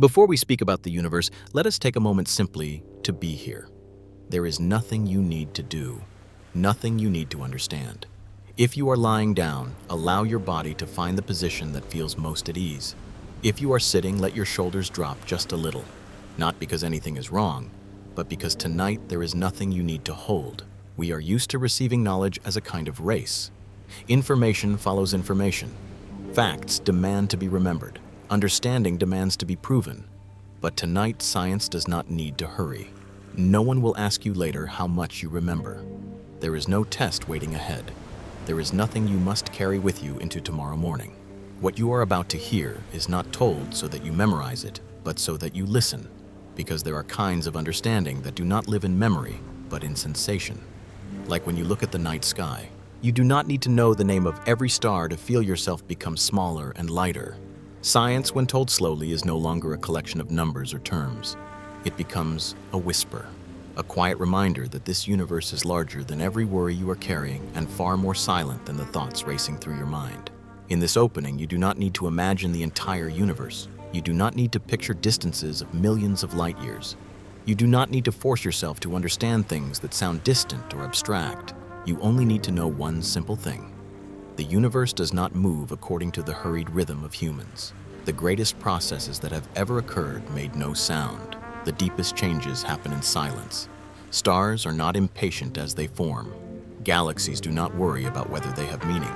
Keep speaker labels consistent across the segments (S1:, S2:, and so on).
S1: Before we speak about the universe, let us take a moment simply to be here. There is nothing you need to do, nothing you need to understand. If you are lying down, allow your body to find the position that feels most at ease. If you are sitting, let your shoulders drop just a little. Not because anything is wrong, but because tonight there is nothing you need to hold. We are used to receiving knowledge as a kind of race. Information follows information. Facts demand to be remembered. Understanding demands to be proven. But tonight, science does not need to hurry. No one will ask you later how much you remember. There is no test waiting ahead. There is nothing you must carry with you into tomorrow morning. What you are about to hear is not told so that you memorize it, but so that you listen, because there are kinds of understanding that do not live in memory, but in sensation. Like when you look at the night sky, you do not need to know the name of every star to feel yourself become smaller and lighter. Science, when told slowly, is no longer a collection of numbers or terms. It becomes a whisper, a quiet reminder that this universe is larger than every worry you are carrying and far more silent than the thoughts racing through your mind. In this opening, you do not need to imagine the entire universe. You do not need to picture distances of millions of light years. You do not need to force yourself to understand things that sound distant or abstract. You only need to know one simple thing. The universe does not move according to the hurried rhythm of humans. The greatest processes that have ever occurred made no sound. The deepest changes happen in silence. Stars are not impatient as they form. Galaxies do not worry about whether they have meaning.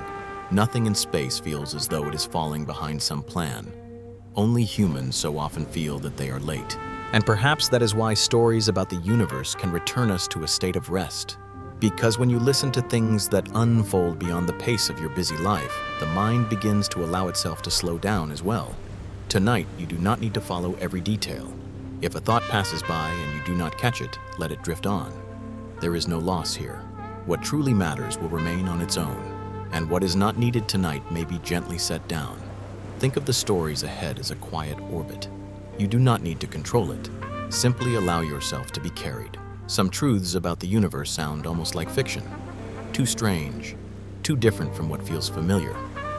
S1: Nothing in space feels as though it is falling behind some plan. Only humans so often feel that they are late. And perhaps that is why stories about the universe can return us to a state of rest. Because when you listen to things that unfold beyond the pace of your busy life, the mind begins to allow itself to slow down as well. Tonight, you do not need to follow every detail. If a thought passes by and you do not catch it, let it drift on. There is no loss here. What truly matters will remain on its own, and what is not needed tonight may be gently set down. Think of the stories ahead as a quiet orbit. You do not need to control it. Simply allow yourself to be carried. Some truths about the universe sound almost like fiction. Too strange, too different from what feels familiar.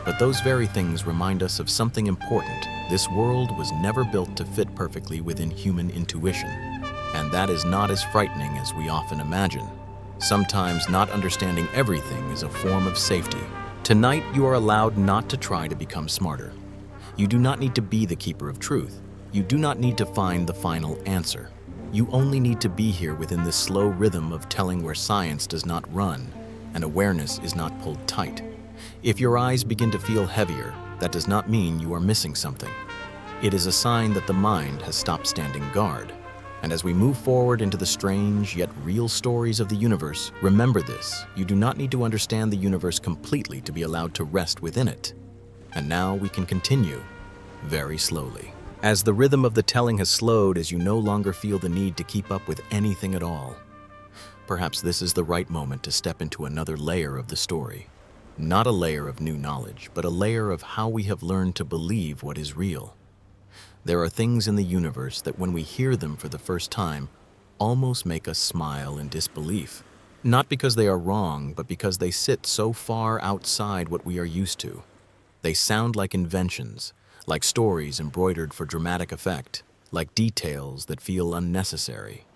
S1: But those very things remind us of something important. This world was never built to fit perfectly within human intuition. And that is not as frightening as we often imagine. Sometimes not understanding everything is a form of safety. Tonight, you are allowed not to try to become smarter. You do not need to be the keeper of truth. You do not need to find the final answer. You only need to be here within this slow rhythm of telling where science does not run and awareness is not pulled tight. If your eyes begin to feel heavier, that does not mean you are missing something. It is a sign that the mind has stopped standing guard. And as we move forward into the strange yet real stories of the universe, remember this: you do not need to understand the universe completely to be allowed to rest within it. And now we can continue, very slowly. As the rhythm of the telling has slowed, as you no longer feel the need to keep up with anything at all. Perhaps this is the right moment to step into another layer of the story. Not a layer of new knowledge, but a layer of how we have learned to believe what is real. There are things in the universe that when we hear them for the first time, almost make us smile in disbelief. Not because they are wrong, but because they sit so far outside what we are used to. They sound like inventions, like stories embroidered for dramatic effect, like details that feel unnecessary.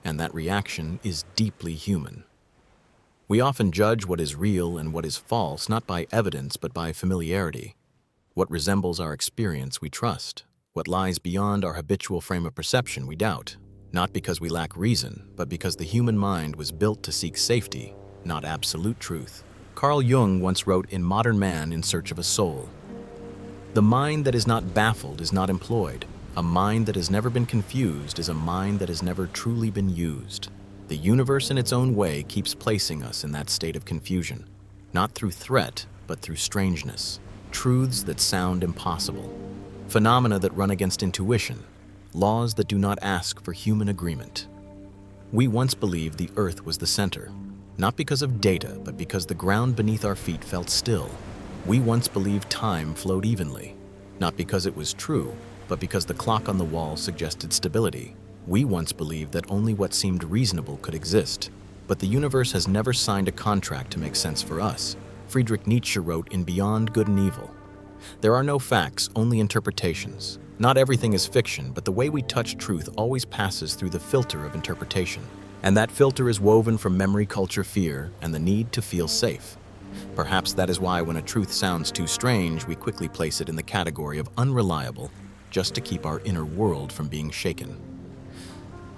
S1: And that reaction is deeply human. We often judge what is real and what is false not by evidence but by familiarity. What resembles our experience we trust. What lies beyond our habitual frame of perception we doubt. Not because we lack reason, but because the human mind was built to seek safety, not absolute truth. Carl Jung once wrote in Modern Man in Search of a Soul, "The mind that is not baffled is not employed. A mind that has never been confused is a mind that has never truly been used." The universe in its own way keeps placing us in that state of confusion, not through threat, but through strangeness. Truths that sound impossible. Phenomena that run against intuition. Laws that do not ask for human agreement. We once believed the Earth was the center, not because of data, but because the ground beneath our feet felt still. We once believed time flowed evenly, not because it was true, but because the clock on the wall suggested stability. We once believed that only what seemed reasonable could exist, but the universe has never signed a contract to make sense for us. Friedrich Nietzsche wrote in Beyond Good and Evil, "There are no facts, only interpretations. Not everything is fiction, but the way we touch truth always passes through the filter of interpretation. And that filter is woven from memory, culture, fear, and the need to feel safe. Perhaps that is why when a truth sounds too strange, we quickly place it in the category of unreliable, just to keep our inner world from being shaken.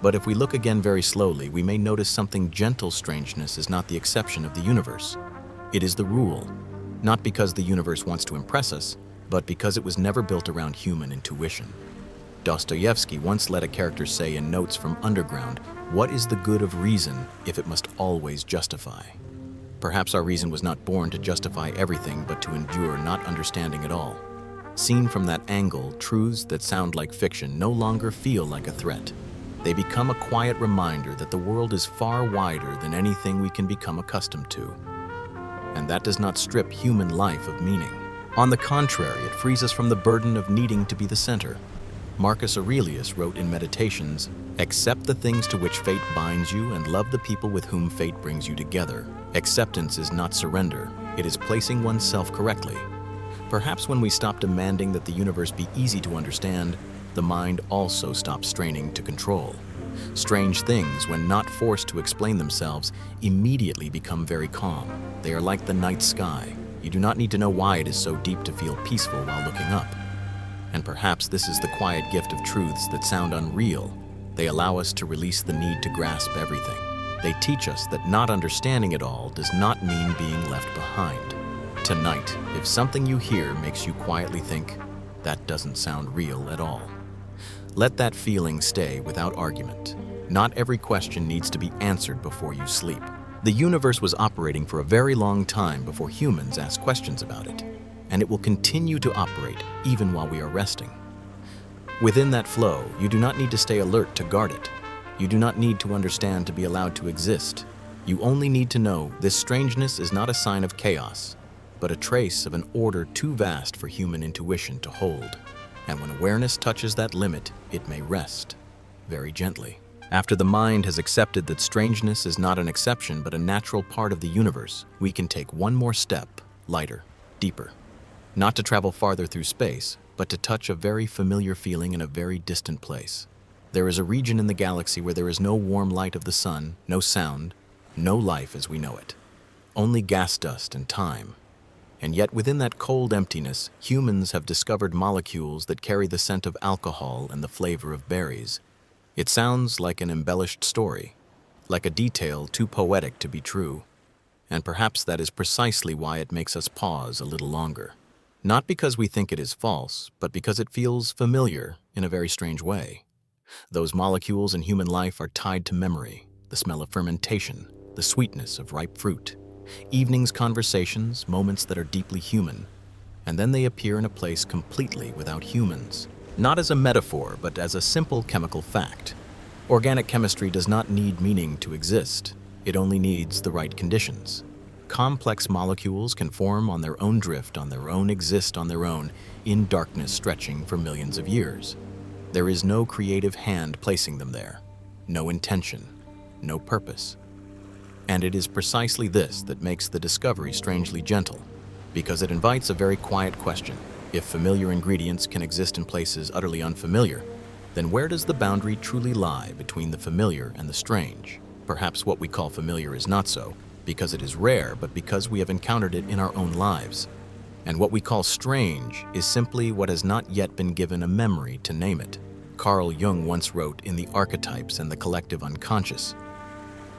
S1: But if we look again very slowly, we may notice something. Gentle strangeness is not the exception of the universe. It is the rule, not because the universe wants to impress us, but because it was never built around human intuition. Dostoevsky once let a character say in Notes from Underground, "What is the good of reason if it must always justify?" Perhaps our reason was not born to justify everything, but to endure not understanding at all. Seen from that angle, truths that sound like fiction no longer feel like a threat. They become a quiet reminder that the world is far wider than anything we can become accustomed to. And that does not strip human life of meaning. On the contrary, it frees us from the burden of needing to be the center. Marcus Aurelius wrote in Meditations, "Accept the things to which fate binds you and love the people with whom fate brings you together. Acceptance is not surrender, it is placing oneself correctly." Perhaps when we stop demanding that the universe be easy to understand, the mind also stops straining to control. Strange things, when not forced to explain themselves, immediately become very calm. They are like the night sky. You do not need to know why it is so deep to feel peaceful while looking up. And perhaps this is the quiet gift of truths that sound unreal. They allow us to release the need to grasp everything. They teach us that not understanding it all does not mean being left behind. Tonight, if something you hear makes you quietly think, "That doesn't sound real at all," let that feeling stay without argument. Not every question needs to be answered before you sleep. The universe was operating for a very long time before humans asked questions about it, and it will continue to operate even while we are resting. Within that flow, you do not need to stay alert to guard it. You do not need to understand to be allowed to exist. You only need to know this strangeness is not a sign of chaos, but a trace of an order too vast for human intuition to hold. And when awareness touches that limit, it may rest, very gently. After the mind has accepted that strangeness is not an exception but a natural part of the universe, we can take one more step, lighter, deeper. Not to travel farther through space, but to touch a very familiar feeling in a very distant place. There is a region in the galaxy where there is no warm light of the sun, no sound, no life as we know it. Only gas dust and time. And yet within that cold emptiness, humans have discovered molecules that carry the scent of alcohol and the flavor of berries. It sounds like an embellished story, like a detail too poetic to be true. And perhaps that is precisely why it makes us pause a little longer. Not because we think it is false, but because it feels familiar in a very strange way. Those molecules in human life are tied to memory, the smell of fermentation, the sweetness of ripe fruit, evenings, conversations, moments that are deeply human. And then they appear in a place completely without humans. Not as a metaphor, but as a simple chemical fact. Organic chemistry does not need meaning to exist. It only needs the right conditions. Complex molecules can form on their own drift, on their own, exist on their own, in darkness stretching for millions of years. There is no creative hand placing them there, no intention, no purpose. And it is precisely this that makes the discovery strangely gentle, because it invites a very quiet question. If familiar ingredients can exist in places utterly unfamiliar, then where does the boundary truly lie between the familiar and the strange? Perhaps what we call familiar is not so, because it is rare, but because we have encountered it in our own lives. And what we call strange is simply what has not yet been given a memory to name it. Carl Jung once wrote in The Archetypes and the Collective Unconscious,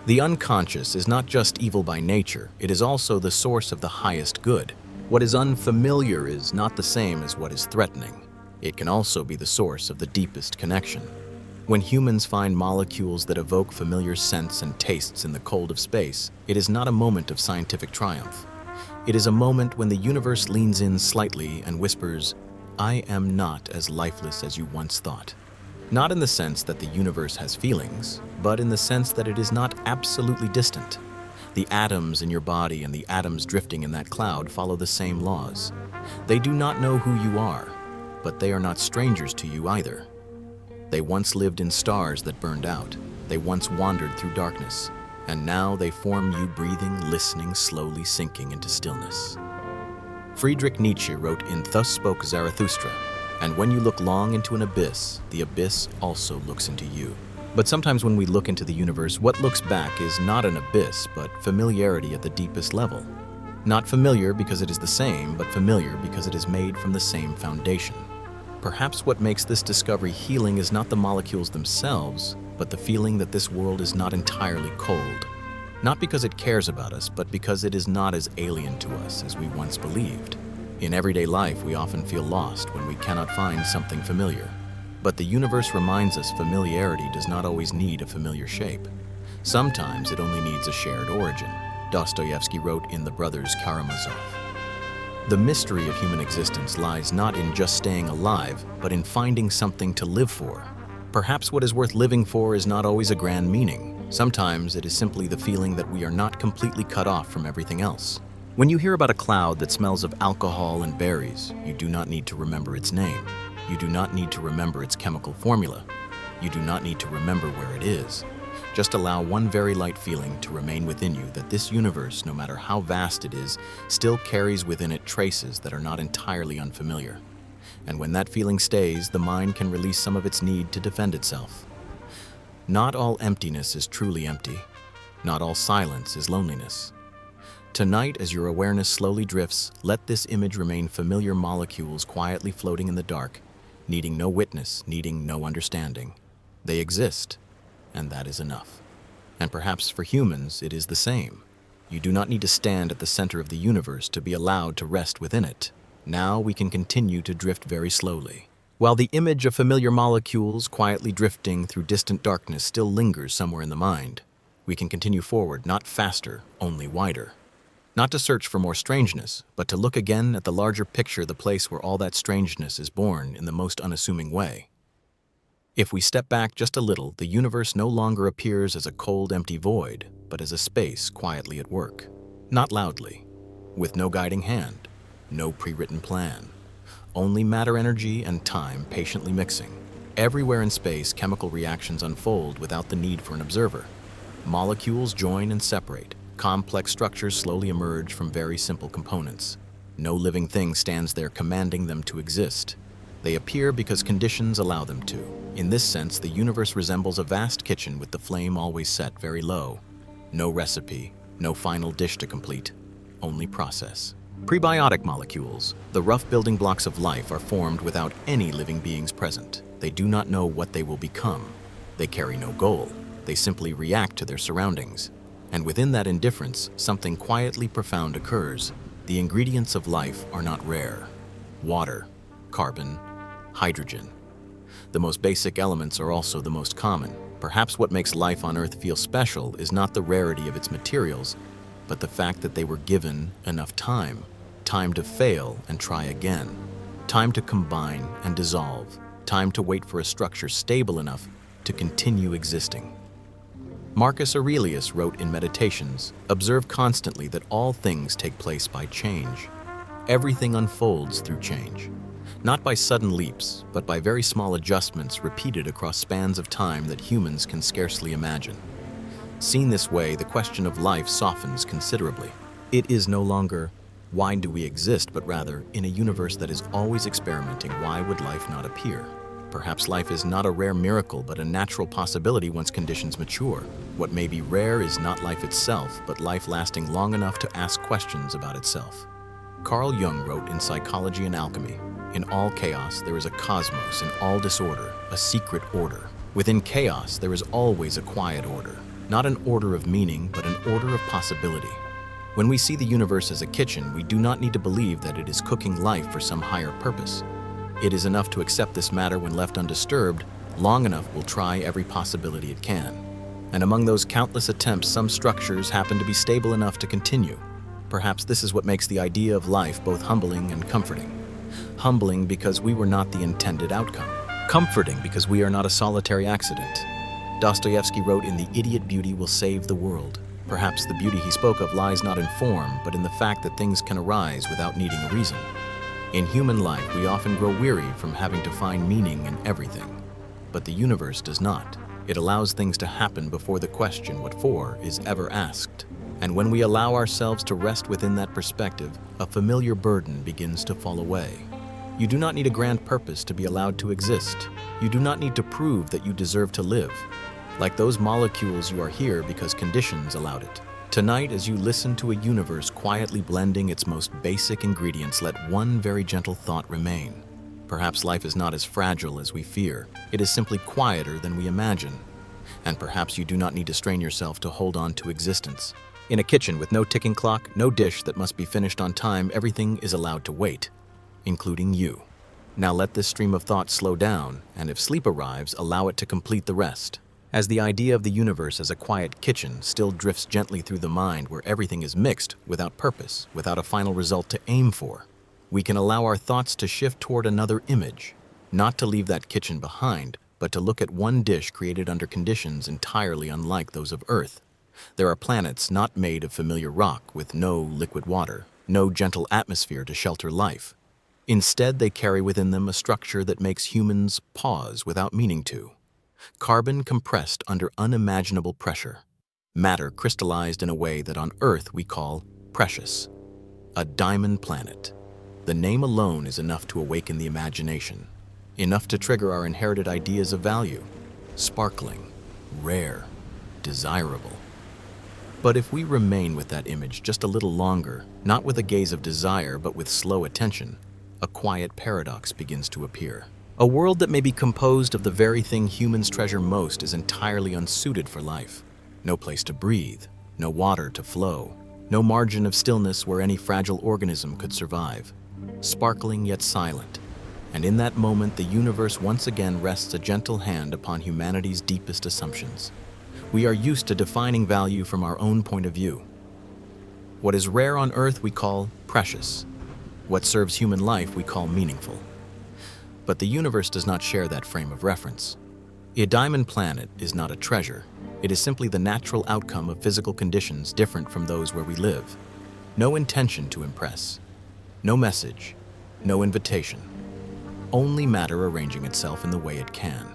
S1: "The unconscious is not just evil by nature, it is also the source of the highest good. What is unfamiliar is not the same as what is threatening. It can also be the source of the deepest connection." When humans find molecules that evoke familiar scents and tastes in the cold of space, it is not a moment of scientific triumph. It is a moment when the universe leans in slightly and whispers, "I am not as lifeless as you once thought." Not in the sense that the universe has feelings, but in the sense that it is not absolutely distant. The atoms in your body and the atoms drifting in that cloud follow the same laws. They do not know who you are, but they are not strangers to you either. They once lived in stars that burned out. They once wandered through darkness, and now they form you, breathing, listening, slowly sinking into stillness. Friedrich Nietzsche wrote in Thus Spoke Zarathustra, And when you look long into an abyss, the abyss also looks into you. But sometimes when we look into the universe, what looks back is not an abyss, but familiarity at the deepest level. Not familiar because it is the same, but familiar because it is made from the same foundation. Perhaps what makes this discovery healing is not the molecules themselves, but the feeling that this world is not entirely cold. Not because it cares about us, but because it is not as alien to us as we once believed. In everyday life, we often feel lost when we cannot find something familiar. But the universe reminds us familiarity does not always need a familiar shape. Sometimes it only needs a shared origin. Dostoevsky wrote in The Brothers Karamazov. The mystery of human existence lies not in just staying alive, but in finding something to live for. Perhaps what is worth living for is not always a grand meaning. Sometimes it is simply the feeling that we are not completely cut off from everything else. When you hear about a cloud that smells of alcohol and berries, you do not need to remember its name. You do not need to remember its chemical formula. You do not need to remember where it is. Just allow one very light feeling to remain within you that this universe, no matter how vast it is, still carries within it traces that are not entirely unfamiliar. And when that feeling stays, the mind can release some of its need to defend itself. Not all emptiness is truly empty. Not all silence is loneliness. Tonight, as your awareness slowly drifts, let this image remain familiar molecules quietly floating in the dark, needing no witness, needing no understanding. They exist, and that is enough. And perhaps for humans, it is the same. You do not need to stand at the center of the universe to be allowed to rest within it. Now we can continue to drift very slowly. While the image of familiar molecules quietly drifting through distant darkness still lingers somewhere in the mind, we can continue forward, not faster, only wider. Not to search for more strangeness, but to look again at the larger picture, the place where all that strangeness is born in the most unassuming way. If we step back just a little, the universe no longer appears as a cold, empty void, but as a space quietly at work. Not loudly, with no guiding hand, no pre-written plan. Only matter, energy, and time patiently mixing. Everywhere in space, chemical reactions unfold without the need for an observer. Molecules join and separate. Complex structures slowly emerge from very simple components. No living thing stands there commanding them to exist. They appear because conditions allow them to. In this sense, the universe resembles a vast kitchen with the flame always set very low. No recipe, no final dish to complete, only process. Prebiotic molecules, the rough building blocks of life, are formed without any living beings present. They do not know what they will become. They carry no goal. They simply react to their surroundings. And within that indifference, something quietly profound occurs. The ingredients of life are not rare. Water, carbon, hydrogen. The most basic elements are also the most common. Perhaps what makes life on Earth feel special is not the rarity of its materials, but the fact that they were given enough time. Time to fail and try again. Time to combine and dissolve. Time to wait for a structure stable enough to continue existing. Marcus Aurelius wrote in Meditations, "Observe constantly that all things take place by change. Everything unfolds through change. Not by sudden leaps, but by very small adjustments repeated across spans of time that humans can scarcely imagine." Seen this way, the question of life softens considerably. It is no longer, why do we exist, but rather, in a universe that is always experimenting, why would life not appear? Perhaps life is not a rare miracle, but a natural possibility once conditions mature. What may be rare is not life itself, but life lasting long enough to ask questions about itself. Carl Jung wrote in Psychology and Alchemy, "In all chaos there is a cosmos, in all disorder, a secret order. Within chaos there is always a quiet order, not an order of meaning, but an order of possibility." When we see the universe as a kitchen, we do not need to believe that it is cooking life for some higher purpose. It is enough to accept this matter when left undisturbed. Long enough will try every possibility it can. And among those countless attempts, some structures happen to be stable enough to continue. Perhaps this is what makes the idea of life both humbling and comforting. Humbling because we were not the intended outcome. Comforting because we are not a solitary accident. Dostoevsky wrote in The Idiot Beauty Will Save the World. Perhaps the beauty he spoke of lies not in form, but in the fact that things can arise without needing a reason. In human life, we often grow weary from having to find meaning in everything. But the universe does not. It allows things to happen before the question, what for, is ever asked. And when we allow ourselves to rest within that perspective, a familiar burden begins to fall away. You do not need a grand purpose to be allowed to exist. You do not need to prove that you deserve to live. Like those molecules, you are here because conditions allowed it. Tonight, as you listen to a universe quietly blending its most basic ingredients, let one very gentle thought remain. Perhaps life is not as fragile as we fear. It is simply quieter than we imagine. And perhaps you do not need to strain yourself to hold on to existence. In a kitchen with no ticking clock, no dish that must be finished on time, everything is allowed to wait, including you. Now let this stream of thought slow down, and if sleep arrives, allow it to complete the rest. As the idea of the universe as a quiet kitchen still drifts gently through the mind where everything is mixed, without purpose, without a final result to aim for, we can allow our thoughts to shift toward another image, not to leave that kitchen behind, but to look at one dish created under conditions entirely unlike those of Earth. There are planets not made of familiar rock with no liquid water, no gentle atmosphere to shelter life. Instead, they carry within them a structure that makes humans pause without meaning to. Carbon compressed under unimaginable pressure. Matter crystallized in a way that on Earth we call precious. A diamond planet. The name alone is enough to awaken the imagination, enough to trigger our inherited ideas of value. Sparkling, rare, desirable. But if we remain with that image just a little longer, not with a gaze of desire but with slow attention, a quiet paradox begins to appear. A world that may be composed of the very thing humans treasure most is entirely unsuited for life. No place to breathe, no water to flow, no margin of stillness where any fragile organism could survive. Sparkling yet silent. And in that moment, the universe once again rests a gentle hand upon humanity's deepest assumptions. We are used to defining value from our own point of view. What is rare on Earth we call precious. What serves human life we call meaningful. But the universe does not share that frame of reference. A diamond planet is not a treasure. It is simply the natural outcome of physical conditions different from those where we live. No intention to impress. No message. No invitation. Only matter arranging itself in the way it can.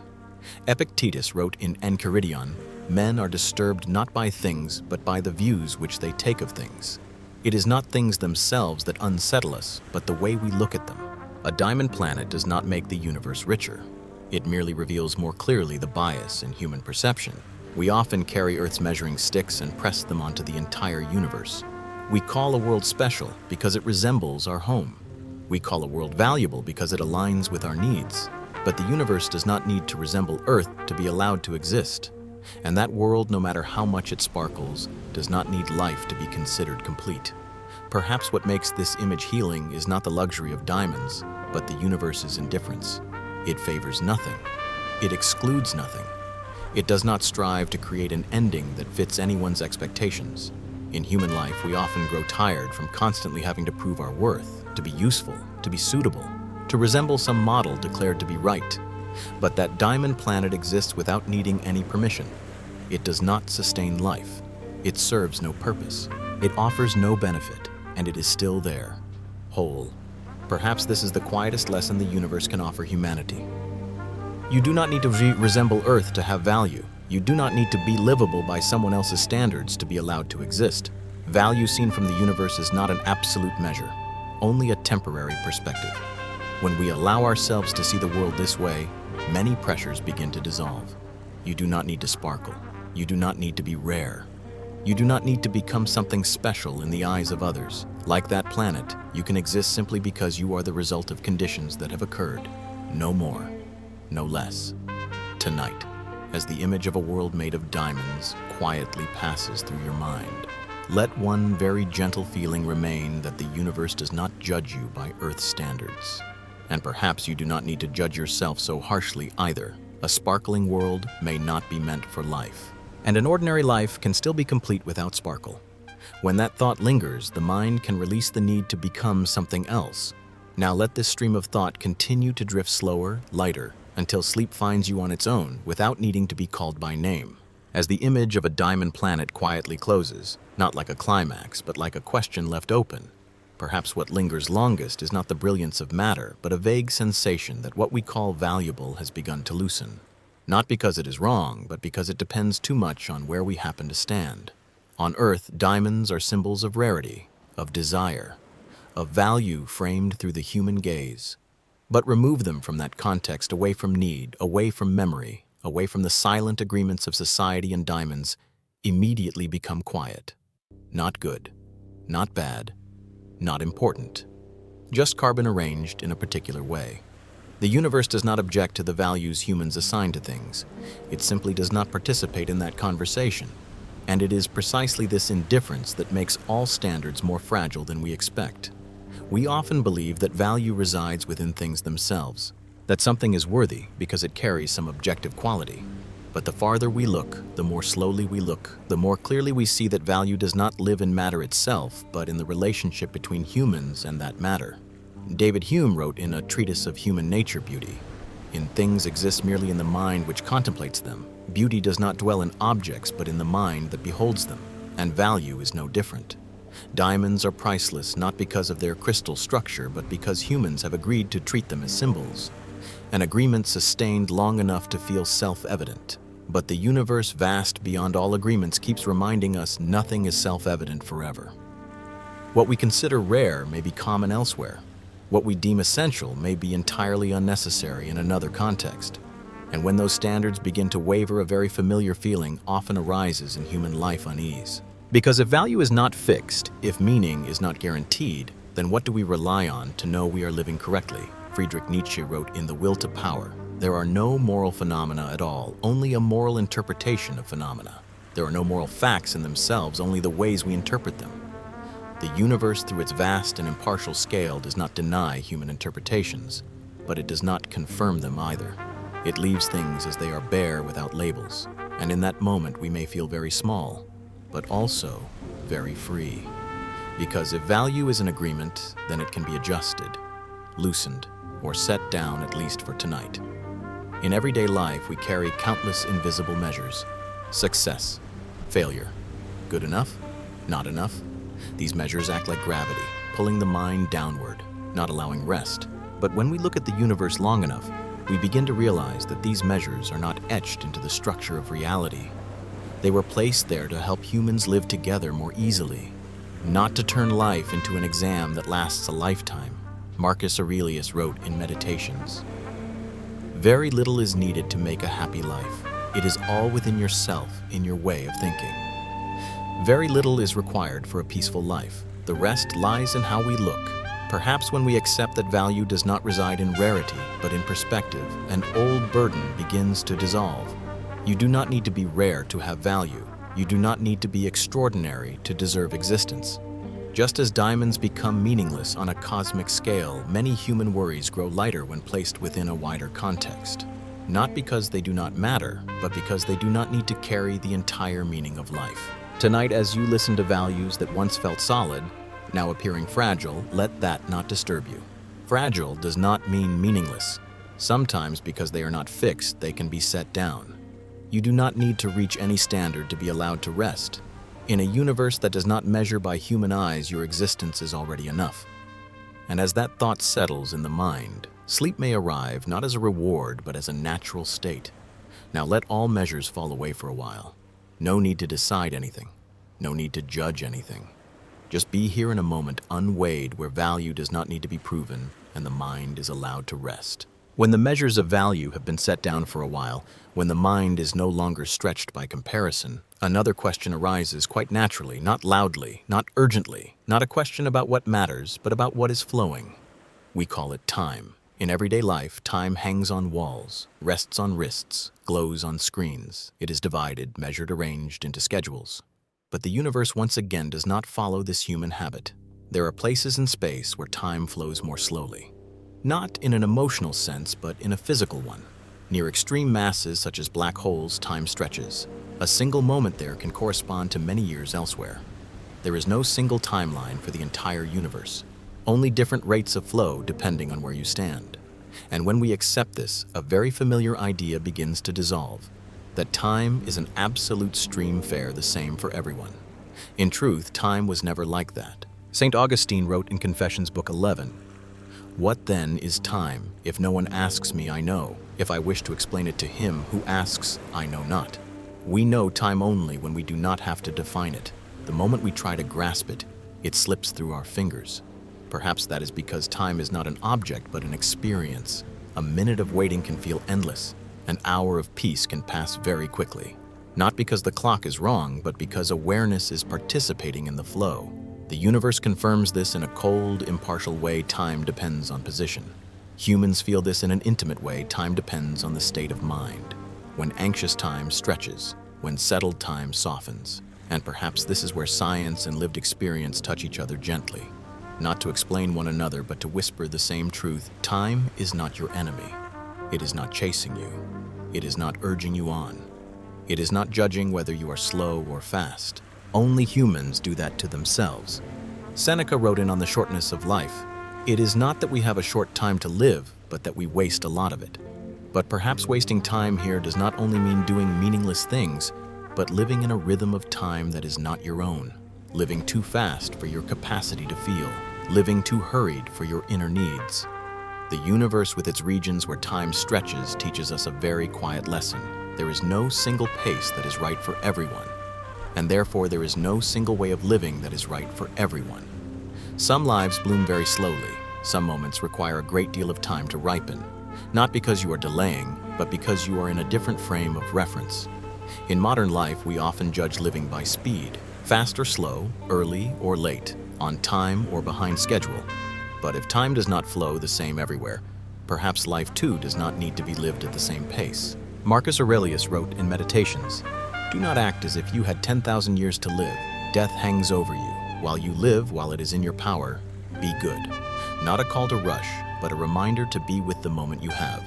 S1: Epictetus wrote in Enchiridion, "Men are disturbed not by things, but by the views which they take of things." It is not things themselves that unsettle us, but the way we look at them. A diamond planet does not make the universe richer. It merely reveals more clearly the bias in human perception. We often carry Earth's measuring sticks and press them onto the entire universe. We call a world special because it resembles our home. We call a world valuable because it aligns with our needs. But the universe does not need to resemble Earth to be allowed to exist. And that world, no matter how much it sparkles, does not need life to be considered complete. Perhaps what makes this image healing is not the luxury of diamonds, but the universe's indifference. It favors nothing. It excludes nothing. It does not strive to create an ending that fits anyone's expectations. In human life, we often grow tired from constantly having to prove our worth, to be useful, to be suitable, to resemble some model declared to be right. But that diamond planet exists without needing any permission. It does not sustain life. It serves no purpose. It offers no benefit, and it is still there, whole. Perhaps this is the quietest lesson the universe can offer humanity. You do not need to resemble Earth to have value. You do not need to be livable by someone else's standards to be allowed to exist. Value seen from the universe is not an absolute measure, only a temporary perspective. When we allow ourselves to see the world this way, many pressures begin to dissolve. You do not need to sparkle. You do not need to be rare. You do not need to become something special in the eyes of others. Like that planet, you can exist simply because you are the result of conditions that have occurred. No more, no less. Tonight, as the image of a world made of diamonds quietly passes through your mind, let one very gentle feeling remain that the universe does not judge you by Earth's standards. And perhaps you do not need to judge yourself so harshly either. A sparkling world may not be meant for life. And an ordinary life can still be complete without sparkle. When that thought lingers, the mind can release the need to become something else. Now let this stream of thought continue to drift slower, lighter, until sleep finds you on its own without needing to be called by name. As the image of a diamond planet quietly closes, not like a climax, but like a question left open, perhaps what lingers longest is not the brilliance of matter, but a vague sensation that what we call valuable has begun to loosen. Not because it is wrong, but because it depends too much on where we happen to stand. On Earth, diamonds are symbols of rarity, of desire, of value framed through the human gaze. But remove them from that context, away from need, away from memory, away from the silent agreements of society, and diamonds immediately become quiet. Not good, not bad, not important. Just carbon arranged in a particular way. The universe does not object to the values humans assign to things. It simply does not participate in that conversation. And it is precisely this indifference that makes all standards more fragile than we expect. We often believe that value resides within things themselves, that something is worthy because it carries some objective quality. But the farther we look, the more slowly we look, the more clearly we see that value does not live in matter itself, but in the relationship between humans and that matter. David Hume wrote in a treatise of human nature, beauty, "In things exists merely in the mind which contemplates them. Beauty does not dwell in objects, but in the mind that beholds them, and value is no different. Diamonds are priceless not because of their crystal structure, but because humans have agreed to treat them as symbols, an agreement sustained long enough to feel self-evident. But the universe, vast beyond all agreements, keeps reminding us nothing is self-evident forever. What we consider rare may be common elsewhere. What we deem essential may be entirely unnecessary in another context. And when those standards begin to waver, a very familiar feeling often arises in human life: unease. Because if value is not fixed, if meaning is not guaranteed, then what do we rely on to know we are living correctly? Friedrich Nietzsche wrote in The Will to Power, "There are no moral phenomena at all, only a moral interpretation of phenomena. There are no moral facts in themselves, only the ways we interpret them." The universe, through its vast and impartial scale, does not deny human interpretations, but it does not confirm them either. It leaves things as they are, bare, without labels, and in that moment we may feel very small, but also very free. Because if value is an agreement, then it can be adjusted, loosened, or set down, at least for tonight. In everyday life, we carry countless invisible measures: success, failure, good enough, not enough. These measures act like gravity, pulling the mind downward, not allowing rest. But when we look at the universe long enough, we begin to realize that these measures are not etched into the structure of reality. They were placed there to help humans live together more easily, not to turn life into an exam that lasts a lifetime. Marcus Aurelius wrote in Meditations, "Very little is needed to make a happy life. It is all within yourself, in your way of thinking." Very little is required for a peaceful life. The rest lies in how we look. Perhaps when we accept that value does not reside in rarity, but in perspective, an old burden begins to dissolve. You do not need to be rare to have value. You do not need to be extraordinary to deserve existence. Just as diamonds become meaningless on a cosmic scale, many human worries grow lighter when placed within a wider context. Not because they do not matter, but because they do not need to carry the entire meaning of life. Tonight, as you listen to values that once felt solid, now appearing fragile, let that not disturb you. Fragile does not mean meaningless. Sometimes, because they are not fixed, they can be set down. You do not need to reach any standard to be allowed to rest. In a universe that does not measure by human eyes, your existence is already enough. And as that thought settles in the mind, sleep may arrive not as a reward, but as a natural state. Now let all measures fall away for a while. No need to decide anything. No need to judge anything. Just be here in a moment unweighed, where value does not need to be proven and the mind is allowed to rest. When the measures of value have been set down for a while, when the mind is no longer stretched by comparison, another question arises quite naturally, not loudly, not urgently, not a question about what matters, but about what is flowing. We call it time. In everyday life, time hangs on walls, rests on wrists, glows on screens. It is divided, measured, arranged into schedules. But the universe once again does not follow this human habit. There are places in space where time flows more slowly. Not in an emotional sense, but in a physical one. Near extreme masses such as black holes, time stretches. A single moment there can correspond to many years elsewhere. There is no single timeline for the entire universe. Only different rates of flow depending on where you stand. And when we accept this, a very familiar idea begins to dissolve. That time is an absolute stream fare, the same for everyone. In truth, time was never like that. St. Augustine wrote in Confessions, Book 11, "What then is time? If no one asks me, I know. If I wish to explain it to him who asks, I know not." We know time only when we do not have to define it. The moment we try to grasp it, it slips through our fingers. Perhaps that is because time is not an object but an experience. A minute of waiting can feel endless. An hour of peace can pass very quickly. Not because the clock is wrong, but because awareness is participating in the flow. The universe confirms this in a cold, impartial way. Time depends on position. Humans feel this in an intimate way. Time depends on the state of mind. When anxious time stretches, when settled time softens. And perhaps this is where science and lived experience touch each other gently. Not to explain one another, but to whisper the same truth. Time is not your enemy. It is not chasing you. It is not urging you on. It is not judging whether you are slow or fast. Only humans do that to themselves. Seneca wrote in on the shortness of life. It is not that we have a short time to live, but that we waste a lot of it. But perhaps wasting time here does not only mean doing meaningless things, but living in a rhythm of time that is not your own. Living too fast for your capacity to feel. Living too hurried for your inner needs. The universe with its regions where time stretches teaches us a very quiet lesson. There is no single pace that is right for everyone. And therefore there is no single way of living that is right for everyone. Some lives bloom very slowly. Some moments require a great deal of time to ripen. Not because you are delaying, but because you are in a different frame of reference. In modern life, we often judge living by speed. Fast or slow, early or late, on time or behind schedule. But if time does not flow the same everywhere, perhaps life too does not need to be lived at the same pace. Marcus Aurelius wrote in Meditations, "Do not act as if you had 10,000 years to live. Death hangs over you. While you live, while it is in your power, be good." Not a call to rush, but a reminder to be with the moment you have.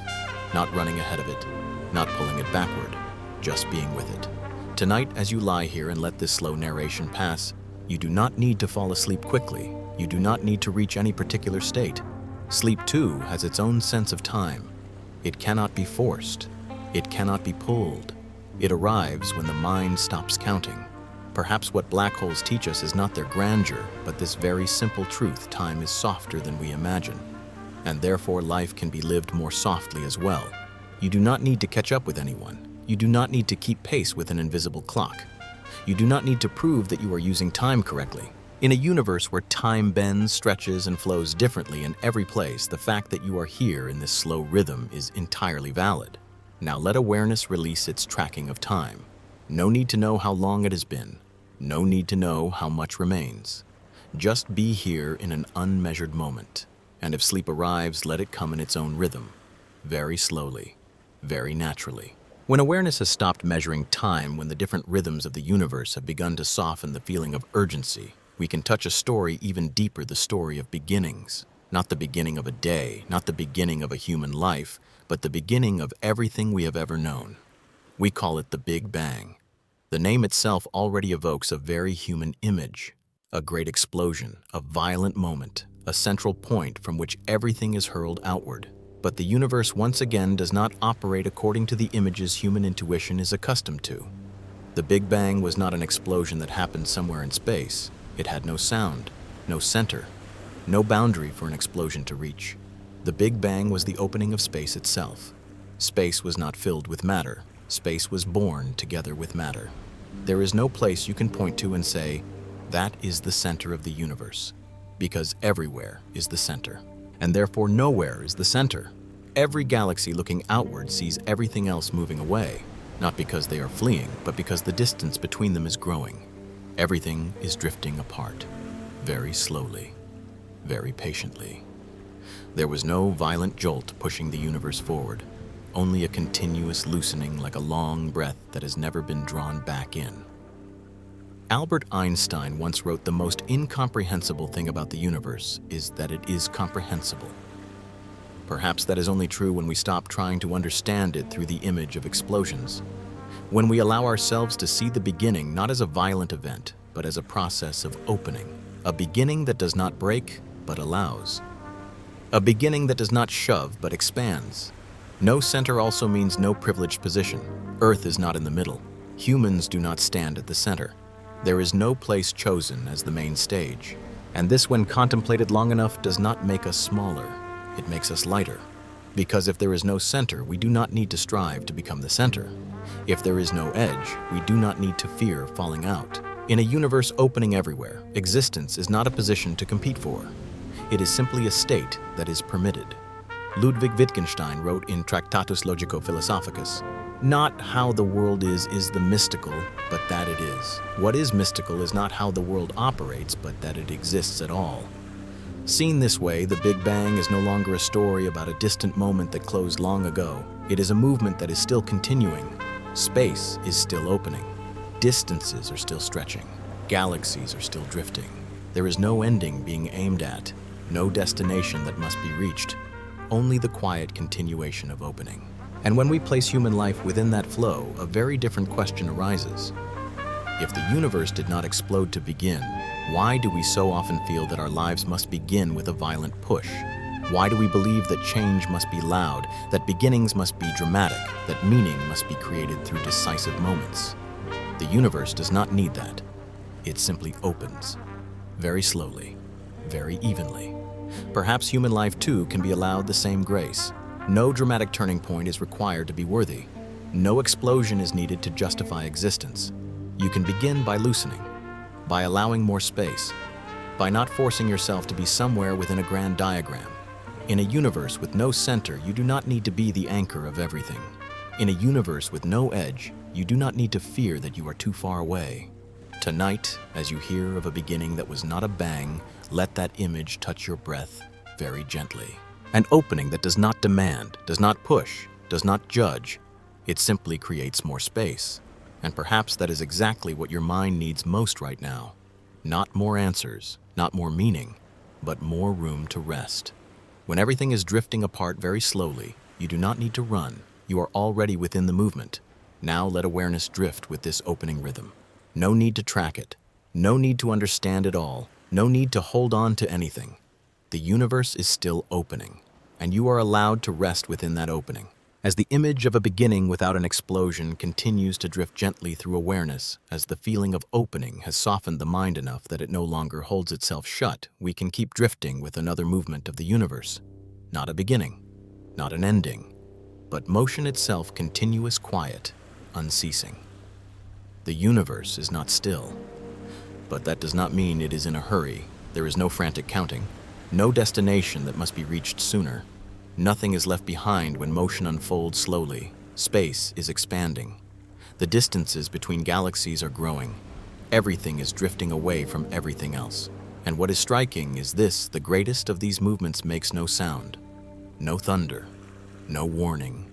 S1: Not running ahead of it, not pulling it backward, just being with it. Tonight, as you lie here and let this slow narration pass, you do not need to fall asleep quickly. You do not need to reach any particular state. Sleep, too, has its own sense of time. It cannot be forced. It cannot be pulled. It arrives when the mind stops counting. Perhaps what black holes teach us is not their grandeur, but this very simple truth: time is softer than we imagine. And therefore life can be lived more softly as well. You do not need to catch up with anyone. You do not need to keep pace with an invisible clock. You do not need to prove that you are using time correctly. In a universe where time bends, stretches, and flows differently in every place, the fact that you are here in this slow rhythm is entirely valid. Now let awareness release its tracking of time. No need to know how long it has been. No need to know how much remains. Just be here in an unmeasured moment. And if sleep arrives, let it come in its own rhythm. Very slowly, very naturally. When awareness has stopped measuring time, when the different rhythms of the universe have begun to soften the feeling of urgency, we can touch a story even deeper, the story of beginnings. Not the beginning of a day, not the beginning of a human life, but the beginning of everything we have ever known. We call it the Big Bang. The name itself already evokes a very human image. A great explosion, a violent moment, a central point from which everything is hurled outward. But the universe once again does not operate according to the images human intuition is accustomed to. The Big Bang was not an explosion that happened somewhere in space. It had no sound, no center, no boundary for an explosion to reach. The Big Bang was the opening of space itself. Space was not filled with matter. Space was born together with matter. There is no place you can point to and say, that is the center of the universe, because everywhere is the center, and therefore nowhere is the center. Every galaxy looking outward sees everything else moving away, not because they are fleeing, but because the distance between them is growing. Everything is drifting apart, very slowly, very patiently. There was no violent jolt pushing the universe forward, only a continuous loosening like a long breath that has never been drawn back in. Albert Einstein once wrote, "The most incomprehensible thing about the universe is that it is comprehensible." Perhaps that is only true when we stop trying to understand it through the image of explosions. When we allow ourselves to see the beginning not as a violent event, but as a process of opening. A beginning that does not break, but allows. A beginning that does not shove, but expands. No center also means no privileged position. Earth is not in the middle. Humans do not stand at the center. There is no place chosen as the main stage. And this, when contemplated long enough, does not make us smaller. It makes us lighter. Because if there is no center, we do not need to strive to become the center. If there is no edge, we do not need to fear falling out. In a universe opening everywhere, existence is not a position to compete for. It is simply a state that is permitted. Ludwig Wittgenstein wrote in Tractatus Logico-Philosophicus, "Not how the world is the mystical, but that it is. What is mystical is not how the world operates, but that it exists at all." Seen this way, the Big Bang is no longer a story about a distant moment that closed long ago. It is a movement that is still continuing. Space is still opening. Distances are still stretching. Galaxies are still drifting. There is no ending being aimed at, no destination that must be reached, only the quiet continuation of opening. And when we place human life within that flow, a very different question arises. If the universe did not explode to begin, why do we so often feel that our lives must begin with a violent push? Why do we believe that change must be loud, that beginnings must be dramatic, that meaning must be created through decisive moments? The universe does not need that. It simply opens, very slowly, very evenly. Perhaps human life too can be allowed the same grace. No dramatic turning point is required to be worthy. No explosion is needed to justify existence. You can begin by loosening, by allowing more space, by not forcing yourself to be somewhere within a grand diagram. In a universe with no center, you do not need to be the anchor of everything. In a universe with no edge, you do not need to fear that you are too far away. Tonight, as you hear of a beginning that was not a bang, let that image touch your breath very gently. An opening that does not demand, does not push, does not judge. It simply creates more space. And perhaps that is exactly what your mind needs most right now. Not more answers, not more meaning, but more room to rest. When everything is drifting apart very slowly, you do not need to run. You are already within the movement. Now let awareness drift with this opening rhythm. No need to track it. No need to understand it all. No need to hold on to anything. The universe is still opening, and you are allowed to rest within that opening. As the image of a beginning without an explosion continues to drift gently through awareness, as the feeling of opening has softened the mind enough that it no longer holds itself shut, we can keep drifting with another movement of the universe. Not a beginning, not an ending, but motion itself, continuous quiet, unceasing. The universe is not still, but that does not mean it is in a hurry. There is no frantic counting, no destination that must be reached sooner. Nothing is left behind when motion unfolds slowly. Space is expanding. The distances between galaxies are growing. Everything is drifting away from everything else. And what is striking is this: the greatest of these movements makes no sound, no thunder, no warning,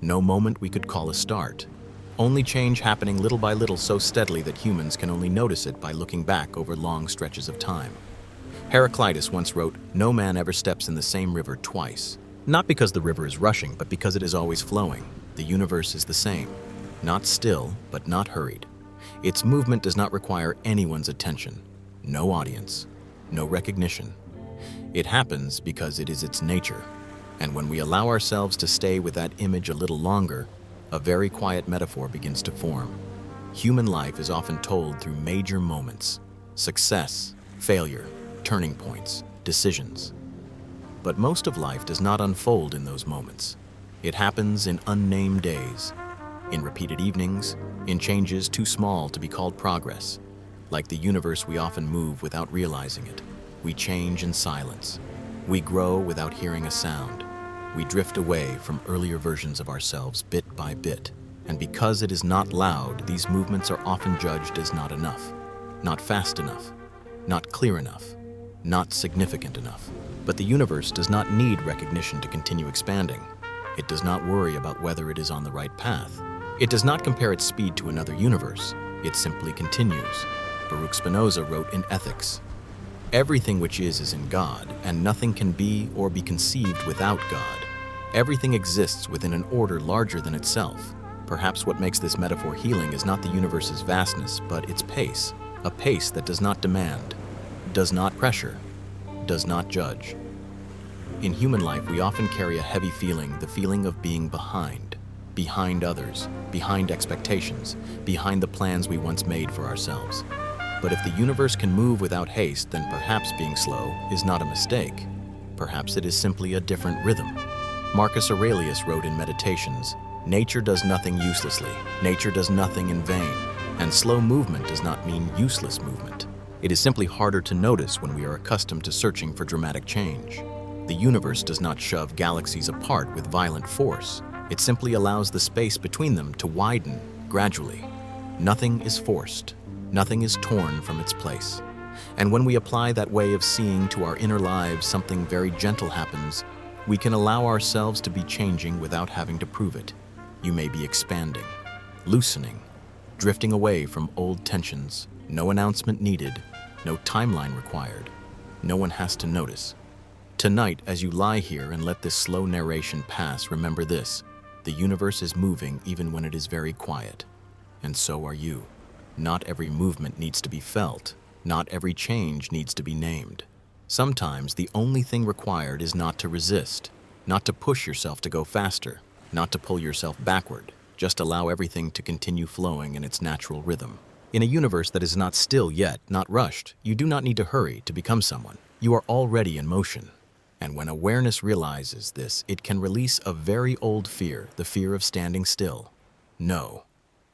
S1: no moment we could call a start. Only change happening little by little, so steadily that humans can only notice it by looking back over long stretches of time. Heraclitus once wrote, "No man ever steps in the same river twice." Not because the river is rushing, but because it is always flowing. The universe is the same. Not still, but not hurried. Its movement does not require anyone's attention. No audience. No recognition. It happens because it is its nature. And when we allow ourselves to stay with that image a little longer, a very quiet metaphor begins to form. Human life is often told through major moments: success, failure, turning points, decisions. But most of life does not unfold in those moments. It happens in unnamed days, in repeated evenings, in changes too small to be called progress. Like the universe, we often move without realizing it. We change in silence. We grow without hearing a sound. We drift away from earlier versions of ourselves bit by bit. And because it is not loud, these movements are often judged as not enough, not fast enough, not clear enough, not significant enough. But the universe does not need recognition to continue expanding. It does not worry about whether it is on the right path. It does not compare its speed to another universe. It simply continues. Baruch Spinoza wrote in Ethics, "Everything which is in God, and nothing can be or be conceived without God. Everything exists within an order larger than itself." Perhaps what makes this metaphor healing is not the universe's vastness, but its pace. A pace that does not demand, does not pressure, does not judge. In human life, we often carry a heavy feeling, the feeling of being behind others, behind expectations, behind the plans we once made for ourselves. But if the universe can move without haste, then perhaps being slow is not a mistake. Perhaps it is simply a different rhythm. Marcus Aurelius wrote in Meditations, "Nature does nothing uselessly. Nature does nothing in vain. And slow movement does not mean useless movement. It is simply harder to notice when we are accustomed to searching for dramatic change. The universe does not shove galaxies apart with violent force. It simply allows the space between them to widen gradually. Nothing is forced. Nothing is torn from its place. And when we apply that way of seeing to our inner lives, something very gentle happens. We can allow ourselves to be changing without having to prove it. You may be expanding, loosening, drifting away from old tensions. No announcement needed, no timeline required. No one has to notice. Tonight, as you lie here and let this slow narration pass, remember this: the universe is moving even when it is very quiet. And so are you. Not every movement needs to be felt. Not every change needs to be named. Sometimes the only thing required is not to resist, not to push yourself to go faster, not to pull yourself backward. Just allow everything to continue flowing in its natural rhythm. In a universe that is not still yet, not rushed, you do not need to hurry to become someone. You are already in motion. And when awareness realizes this, it can release a very old fear, the fear of standing still. No,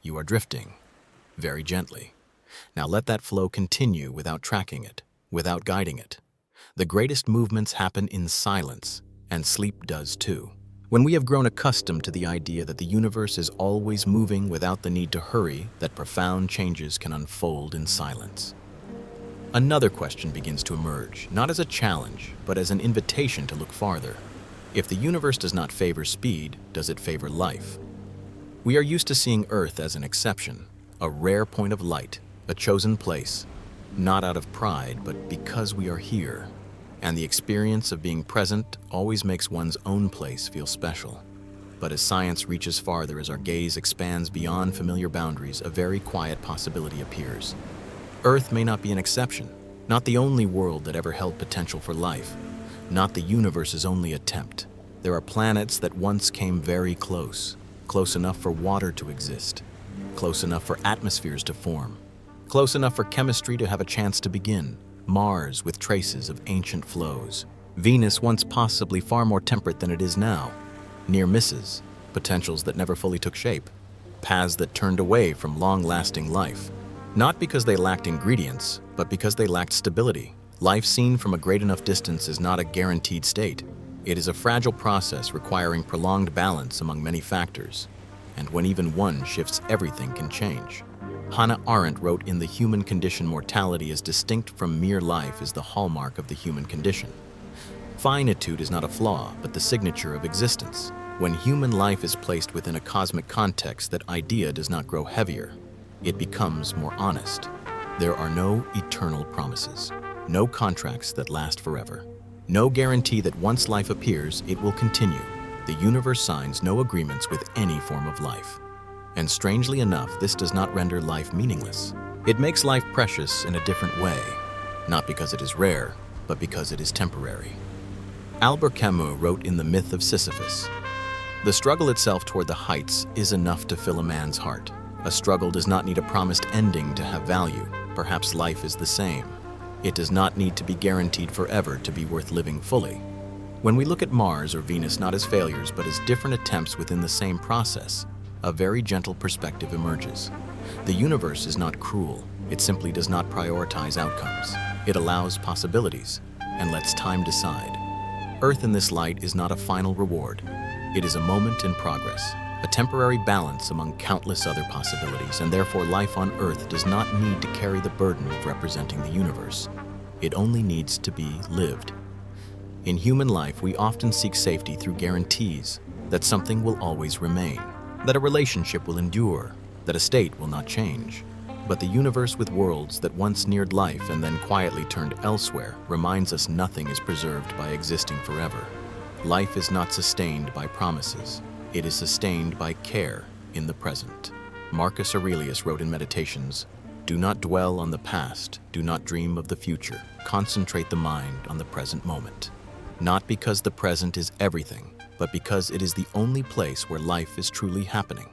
S1: you are drifting, very gently. Now let that flow continue without tracking it, without guiding it. The greatest movements happen in silence, and sleep does too. When we have grown accustomed to the idea that the universe is always moving without the need to hurry, that profound changes can unfold in silence. Another question begins to emerge, not as a challenge, but as an invitation to look farther. If the universe does not favor speed, does it favor life? We are used to seeing Earth as an exception, a rare point of light, a chosen place, not out of pride, but because we are here. And the experience of being present always makes one's own place feel special. But as science reaches farther, as our gaze expands beyond familiar boundaries, a very quiet possibility appears. Earth may not be an exception, not the only world that ever held potential for life, not the universe's only attempt. There are planets that once came very close, close enough for water to exist, close enough for atmospheres to form, close enough for chemistry to have a chance to begin. Mars with traces of ancient flows. Venus once possibly far more temperate than it is now. Near misses, potentials that never fully took shape. Paths that turned away from long-lasting life. Not because they lacked ingredients, but because they lacked stability. Life seen from a great enough distance is not a guaranteed state. It is a fragile process requiring prolonged balance among many factors. And when even one shifts, everything can change. Hannah Arendt wrote, "In the human condition, mortality is distinct from mere life is the hallmark of the human condition." Finitude is not a flaw, but the signature of existence. When human life is placed within a cosmic context, that idea does not grow heavier. It becomes more honest. There are no eternal promises, no contracts that last forever, no guarantee that once life appears, it will continue. The universe signs no agreements with any form of life. And strangely enough, this does not render life meaningless. It makes life precious in a different way, not because it is rare, but because it is temporary. Albert Camus wrote in The Myth of Sisyphus, "The struggle itself toward the heights is enough to fill a man's heart. A struggle does not need a promised ending to have value. Perhaps life is the same. It does not need to be guaranteed forever to be worth living fully." When we look at Mars or Venus not as failures, but as different attempts within the same process, a very gentle perspective emerges. The universe is not cruel. It simply does not prioritize outcomes. It allows possibilities and lets time decide. Earth in this light is not a final reward. It is a moment in progress, a temporary balance among countless other possibilities, and therefore life on Earth does not need to carry the burden of representing the universe. It only needs to be lived. In human life, we often seek safety through guarantees that something will always remain, that a relationship will endure, that a state will not change. But the universe with worlds that once neared life and then quietly turned elsewhere reminds us nothing is preserved by existing forever. Life is not sustained by promises. It is sustained by care in the present. Marcus Aurelius wrote in Meditations, "Do not dwell on the past, do not dream of the future. Concentrate the mind on the present moment." Not because the present is everything, but because it is the only place where life is truly happening.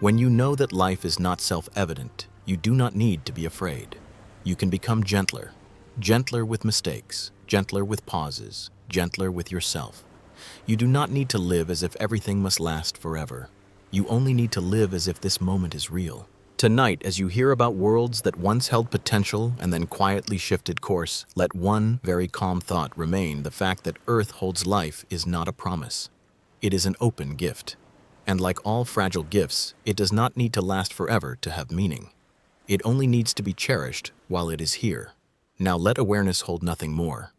S1: When you know that life is not self-evident, you do not need to be afraid. You can become gentler, gentler with mistakes, gentler with pauses, gentler with yourself. You do not need to live as if everything must last forever. You only need to live as if this moment is real. Tonight, as you hear about worlds that once held potential and then quietly shifted course, let one very calm thought remain: the fact that Earth holds life is not a promise. It is an open gift. And like all fragile gifts, it does not need to last forever to have meaning. It only needs to be cherished while it is here. Now let awareness hold nothing more.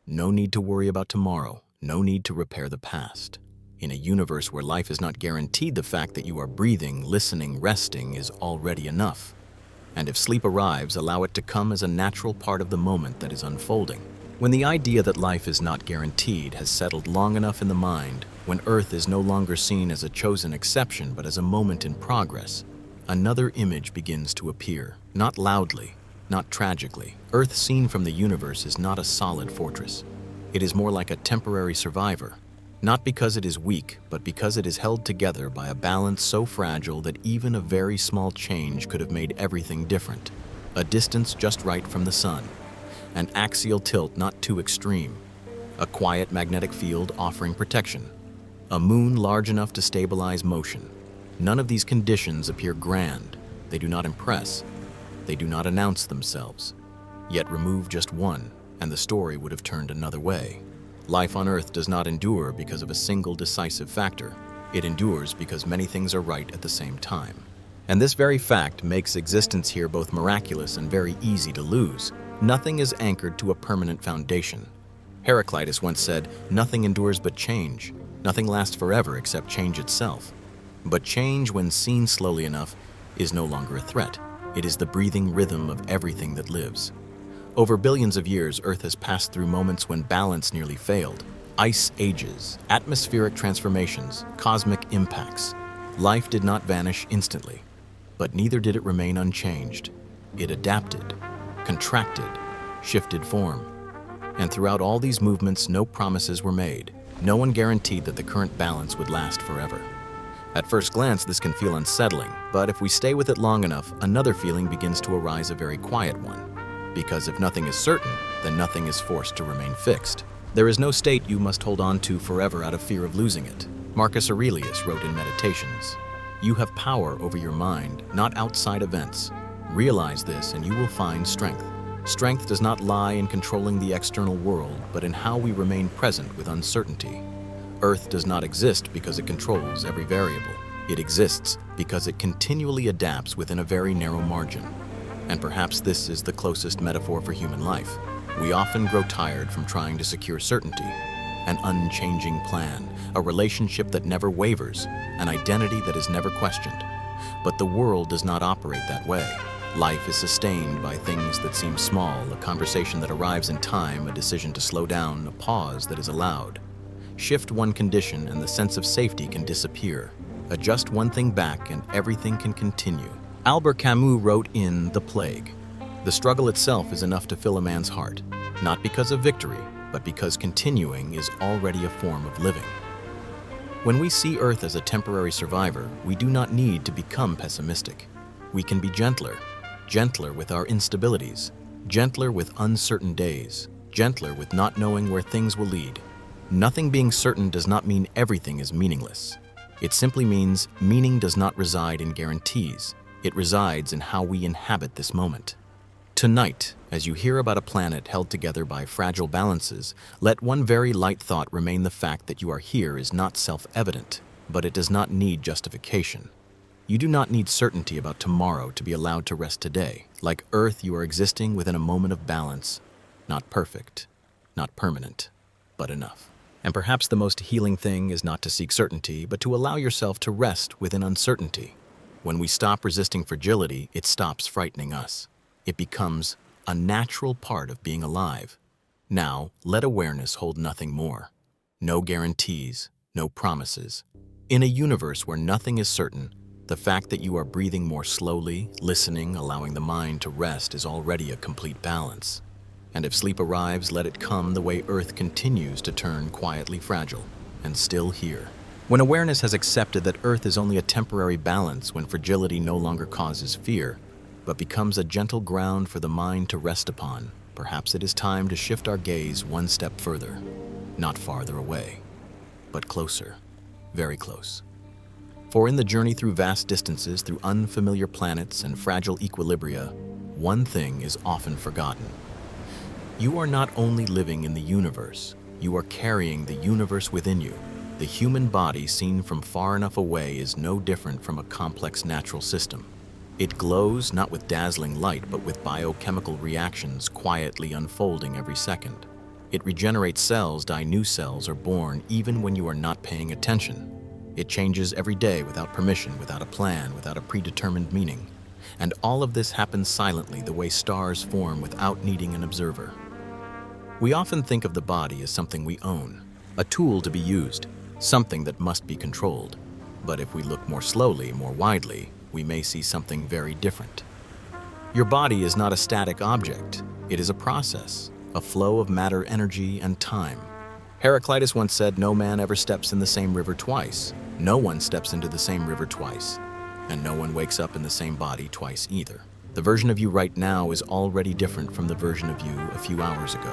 S1: No need to worry about tomorrow, no need to repair the past. In a universe where life is not guaranteed, the fact that you are breathing, listening, resting is already enough. And if sleep arrives, allow it to come as a natural part of the moment that is unfolding. When the idea that life is not guaranteed has settled long enough in the mind, when Earth is no longer seen as a chosen exception but as a moment in progress, another image begins to appear, not loudly, not tragically. Earth seen from the universe is not a solid fortress. It is more like a temporary survivor. Not because it is weak, but because it is held together by a balance so fragile that even a very small change could have made everything different. A distance just right from the sun, an axial tilt not too extreme, a quiet magnetic field offering protection, a moon large enough to stabilize motion. None of these conditions appear grand. They do not impress. They do not announce themselves. Yet remove just one, and the story would have turned another way. Life on Earth does not endure because of a single decisive factor. It endures because many things are right at the same time. And this very fact makes existence here both miraculous and very easy to lose. Nothing is anchored to a permanent foundation. Heraclitus once said, "Nothing endures but change. Nothing lasts forever except change itself." But change, when seen slowly enough, is no longer a threat. It is the breathing rhythm of everything that lives. Over billions of years, Earth has passed through moments when balance nearly failed. Ice ages, atmospheric transformations, cosmic impacts. Life did not vanish instantly, but neither did it remain unchanged. It adapted, contracted, shifted form. And throughout all these movements, no promises were made. No one guaranteed that the current balance would last forever. At first glance, this can feel unsettling, but if we stay with it long enough, another feeling begins to arise, a very quiet one. Because if nothing is certain, then nothing is forced to remain fixed. There is no state you must hold on to forever out of fear of losing it. Marcus Aurelius wrote in Meditations, "You have power over your mind, not outside events. Realize this and you will find strength. Strength does not lie in controlling the external world, but in how we remain present with uncertainty. Earth does not exist because it controls every variable. It exists because it continually adapts within a very narrow margin." And perhaps this is the closest metaphor for human life. We often grow tired from trying to secure certainty, an unchanging plan, a relationship that never wavers, an identity that is never questioned. But the world does not operate that way. Life is sustained by things that seem small, a conversation that arrives in time, a decision to slow down, a pause that is allowed. Shift one condition and the sense of safety can disappear. Adjust one thing back and everything can continue. Albert Camus wrote in The Plague, "The struggle itself is enough to fill a man's heart, not because of victory, but because continuing is already a form of living." When we see Earth as a temporary survivor, we do not need to become pessimistic. We can be gentler with our instabilities, gentler with uncertain days, gentler with not knowing where things will lead. Nothing being certain does not mean everything is meaningless. It simply means meaning does not reside in guarantees. It resides in how we inhabit this moment. Tonight, as you hear about a planet held together by fragile balances, let one very light thought remain: the fact that you are here is not self-evident, but it does not need justification. You do not need certainty about tomorrow to be allowed to rest today. Like Earth, you are existing within a moment of balance, not perfect, not permanent, but enough. And perhaps the most healing thing is not to seek certainty, but to allow yourself to rest within uncertainty. When we stop resisting fragility, it stops frightening us. It becomes a natural part of being alive. Now, let awareness hold nothing more. No guarantees, no promises. In a universe where nothing is certain, the fact that you are breathing more slowly, listening, allowing the mind to rest is already a complete balance. And if sleep arrives, let it come the way Earth continues to turn quietly fragile and still here. When awareness has accepted that Earth is only a temporary balance, when fragility no longer causes fear, but becomes a gentle ground for the mind to rest upon, perhaps it is time to shift our gaze one step further, not farther away, but closer, very close. For in the journey through vast distances, through unfamiliar planets and fragile equilibria, one thing is often forgotten. You are not only living in the universe, you are carrying the universe within you. The human body seen from far enough away is no different from a complex natural system. It glows not with dazzling light, but with biochemical reactions quietly unfolding every second. It regenerates cells, new cells are born even when you are not paying attention. It changes every day without permission, without a plan, without a predetermined meaning. And all of this happens silently, the way stars form without needing an observer. We often think of the body as something we own, a tool to be used, something that must be controlled. But if we look more slowly, more widely, we may see something very different. Your body is not a static object. It is a process, a flow of matter, energy, and time. Heraclitus once said, "No man ever steps in the same river twice. No one steps into the same river twice. And no one wakes up in the same body twice either." The version of you right now is already different from the version of you a few hours ago.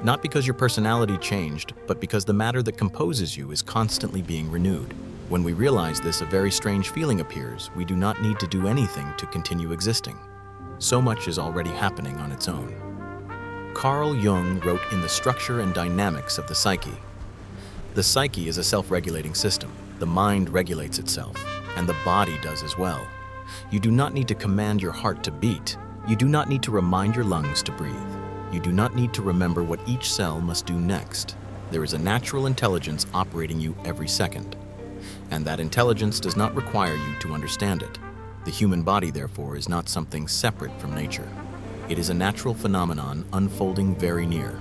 S1: Not because your personality changed, but because the matter that composes you is constantly being renewed. When we realize this, a very strange feeling appears. We do not need to do anything to continue existing. So much is already happening on its own. Carl Jung wrote in The Structure and Dynamics of the Psyche. The psyche is a self-regulating system. The mind regulates itself, and the body does as well. You do not need to command your heart to beat. You do not need to remind your lungs to breathe. You do not need to remember what each cell must do next. There is a natural intelligence operating you every second. And that intelligence does not require you to understand it. The human body, therefore, is not something separate from nature. It is a natural phenomenon unfolding very near.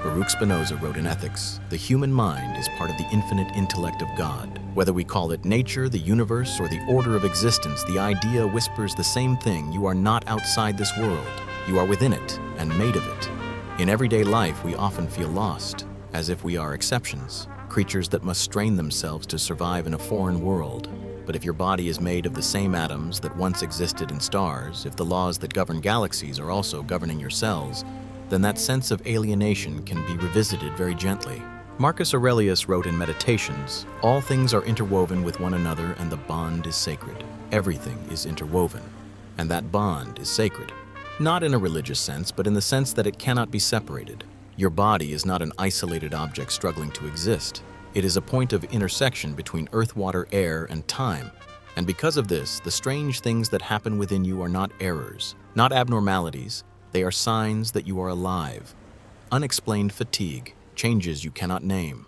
S1: Baruch Spinoza wrote in Ethics, "The human mind is part of the infinite intellect of God. Whether we call it nature, the universe, or the order of existence, the idea whispers the same thing. You are not outside this world. You are within it and made of it." In everyday life, we often feel lost, as if we are exceptions, creatures that must strain themselves to survive in a foreign world. But if your body is made of the same atoms that once existed in stars, if the laws that govern galaxies are also governing your cells, then that sense of alienation can be revisited very gently. Marcus Aurelius wrote in Meditations, "All things are interwoven with one another, and the bond is sacred." Everything is interwoven, and that bond is sacred. Not in a religious sense, but in the sense that it cannot be separated. Your body is not an isolated object struggling to exist. It is a point of intersection between earth, water, air, and time. And because of this, the strange things that happen within you are not errors, not abnormalities. They are signs that you are alive. Unexplained fatigue, changes you cannot name,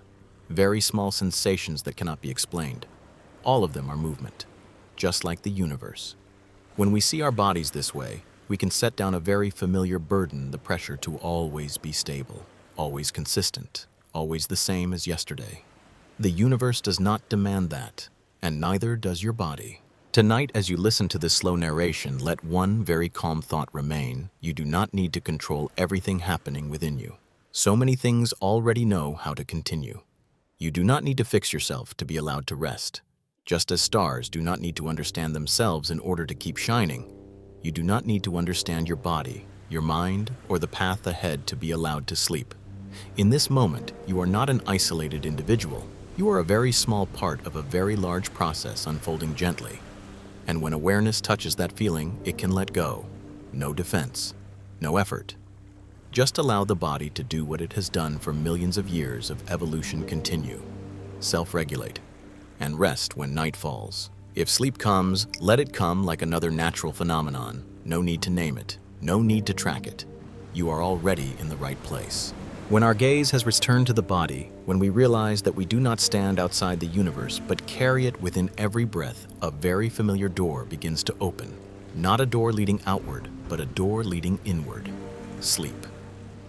S1: very small sensations that cannot be explained. All of them are movement, just like the universe. When we see our bodies this way, we can set down a very familiar burden, the pressure to always be stable, always consistent, always the same as yesterday. The universe does not demand that, and neither does your body. Tonight, as you listen to this slow narration, let one very calm thought remain. You do not need to control everything happening within you. So many things already know how to continue. You do not need to fix yourself to be allowed to rest. Just as stars do not need to understand themselves in order to keep shining, you do not need to understand your body, your mind, or the path ahead to be allowed to sleep. In this moment, you are not an isolated individual. You are a very small part of a very large process unfolding gently. And when awareness touches that feeling, it can let go. No defense, no effort. Just allow the body to do what it has done for millions of years of evolution continue. Self-regulate, and rest when night falls. If sleep comes, let it come like another natural phenomenon. No need to name it, no need to track it. You are already in the right place. When our gaze has returned to the body, when we realize that we do not stand outside the universe, but carry it within every breath, a very familiar door begins to open. Not a door leading outward, but a door leading inward. Sleep.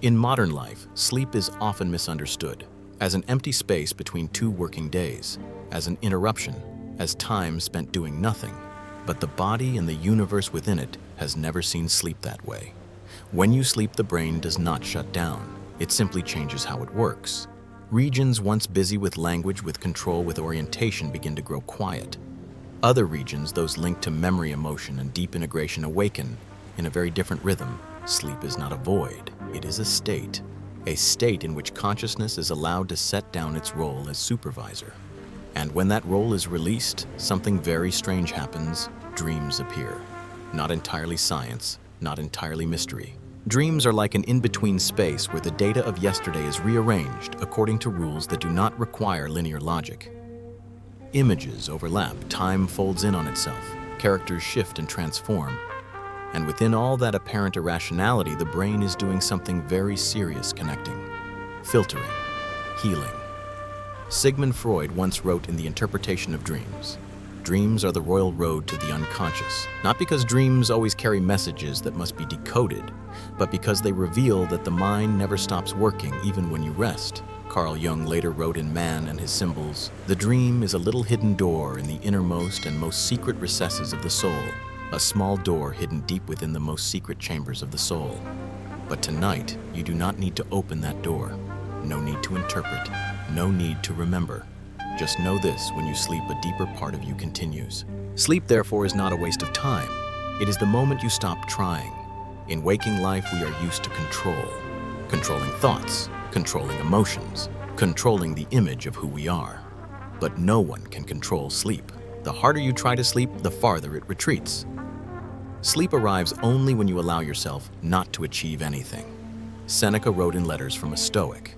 S1: In modern life, sleep is often misunderstood as an empty space between two working days, as an interruption, as time spent doing nothing. But the body and the universe within it has never seen sleep that way. When you sleep, the brain does not shut down. It simply changes how it works. Regions once busy with language, with control, with orientation begin to grow quiet. Other regions, those linked to memory, emotion, and deep integration, awaken in a very different rhythm. Sleep is not a void, it is a state in which consciousness is allowed to set down its role as supervisor. And when that roll is released, something very strange happens. Dreams appear. Not entirely science, not entirely mystery. Dreams are like an in-between space where the data of yesterday is rearranged according to rules that do not require linear logic. Images overlap, time folds in on itself, characters shift and transform. And within all that apparent irrationality, the brain is doing something very serious, connecting, filtering, healing. Sigmund Freud once wrote in The Interpretation of Dreams, "Dreams are the royal road to the unconscious, not because dreams always carry messages that must be decoded, but because they reveal that the mind never stops working even when you rest." Carl Jung later wrote in Man and His Symbols, "The dream is a little hidden door in the innermost and most secret recesses of the soul, a small door hidden deep within the most secret chambers of the soul. But tonight, you do not need to open that door. No need to interpret, no need to remember. Just know this: when you sleep, a deeper part of you continues." Sleep, therefore, is not a waste of time. It is the moment you stop trying. In waking life, we are used to control. Controlling thoughts, controlling emotions, controlling the image of who we are. But no one can control sleep. The harder you try to sleep, the farther it retreats. Sleep arrives only when you allow yourself not to achieve anything. Seneca wrote in Letters from a Stoic,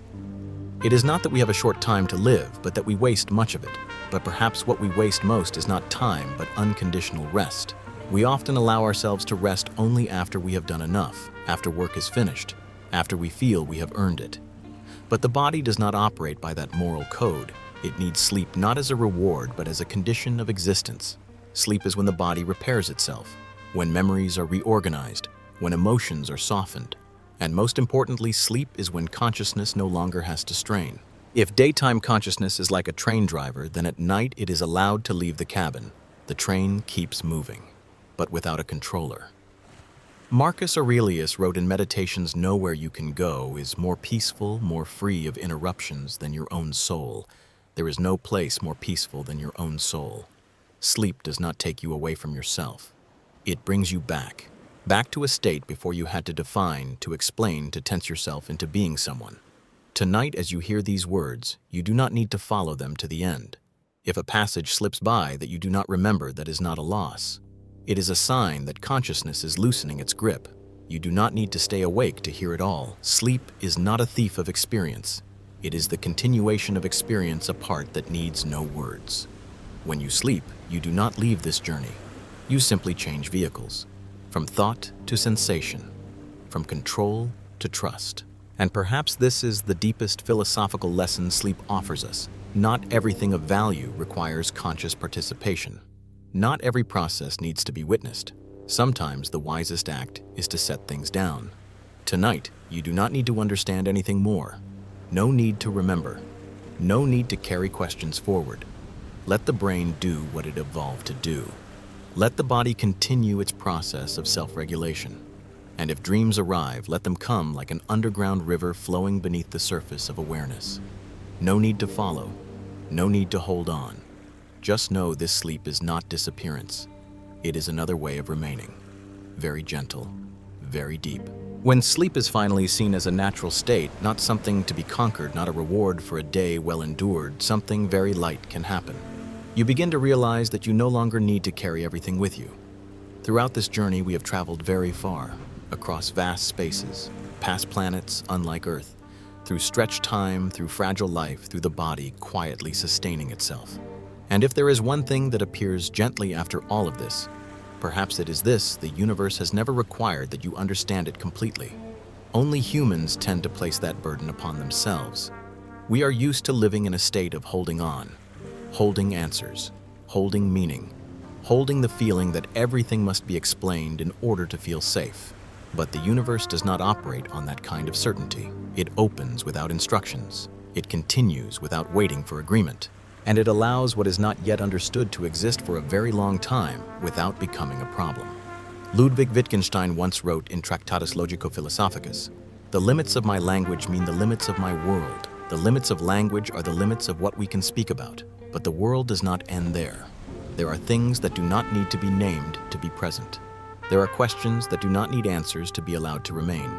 S1: "It is not that we have a short time to live, but that we waste much of it. But perhaps what we waste most is not time, but unconditional rest. We often allow ourselves to rest only after we have done enough, after work is finished, after we feel we have earned it. But the body does not operate by that moral code. It needs sleep not as a reward, but as a condition of existence. Sleep is when the body repairs itself, when memories are reorganized, when emotions are softened. And most importantly, sleep is when consciousness no longer has to strain. If daytime consciousness is like a train driver, then at night it is allowed to leave the cabin. The train keeps moving, but without a controller." Marcus Aurelius wrote in Meditations, "Know where you can go is more peaceful, more free of interruptions than your own soul. There is no place more peaceful than your own soul." Sleep does not take you away from yourself. It brings you back to a state before you had to define, to explain, to tense yourself into being someone. Tonight, as you hear these words, you do not need to follow them to the end. If a passage slips by that you do not remember, that is not a loss. It is a sign that consciousness is loosening its grip. You do not need to stay awake to hear it all. Sleep is not a thief of experience. It is the continuation of experience, a part that needs no words. When you sleep, you do not leave this journey. You simply change vehicles, from thought to sensation, from control to trust. And perhaps this is the deepest philosophical lesson sleep offers us. Not everything of value requires conscious participation. Not every process needs to be witnessed. Sometimes the wisest act is to set things down. Tonight, you do not need to understand anything more. No need to remember. No need to carry questions forward. Let the brain do what it evolved to do. Let the body continue its process of self-regulation. And if dreams arrive, let them come like an underground river flowing beneath the surface of awareness. No need to follow. No need to hold on. Just know this sleep is not disappearance. It is another way of remaining. Very gentle, very deep. When sleep is finally seen as a natural state, not something to be conquered, not a reward for a day well endured, something very light can happen. You begin to realize that you no longer need to carry everything with you. Throughout this journey, we have traveled very far, across vast spaces, past planets unlike Earth, through stretched time, through fragile life, through the body quietly sustaining itself. And if there is one thing that appears gently after all of this, perhaps it is this: the universe has never required that you understand it completely. Only humans tend to place that burden upon themselves. We are used to living in a state of holding on, holding answers, holding meaning, holding the feeling that everything must be explained in order to feel safe. But the universe does not operate on that kind of certainty. It opens without instructions. It continues without waiting for agreement. And it allows what is not yet understood to exist for a very long time without becoming a problem. Ludwig Wittgenstein once wrote in Tractatus Logico-Philosophicus, "The limits of my language mean the limits of my world. The limits of language are the limits of what we can speak about. But the world does not end there. There are things that do not need to be named to be present. There are questions that do not need answers to be allowed to remain.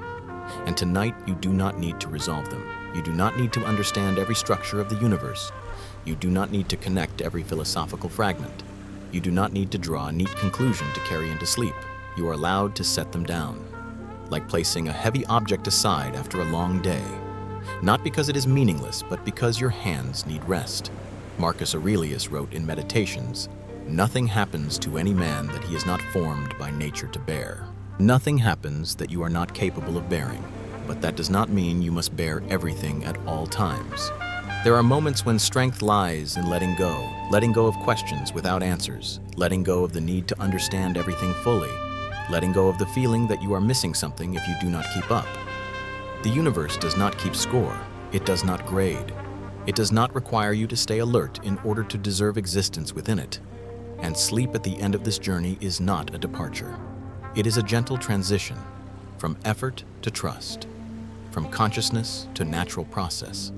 S1: And tonight, you do not need to resolve them. You do not need to understand every structure of the universe. You do not need to connect every philosophical fragment. You do not need to draw a neat conclusion to carry into sleep. You are allowed to set them down, like placing a heavy object aside after a long day. Not because it is meaningless, but because your hands need rest. Marcus Aurelius wrote in Meditations, "Nothing happens to any man that he is not formed by nature to bear." Nothing happens that you are not capable of bearing, but that does not mean you must bear everything at all times. There are moments when strength lies in letting go of questions without answers, letting go of the need to understand everything fully, letting go of the feeling that you are missing something if you do not keep up. The universe does not keep score. It does not grade. It does not require you to stay alert in order to deserve existence within it. And sleep at the end of this journey is not a departure. It is a gentle transition from effort to trust, from consciousness to natural process,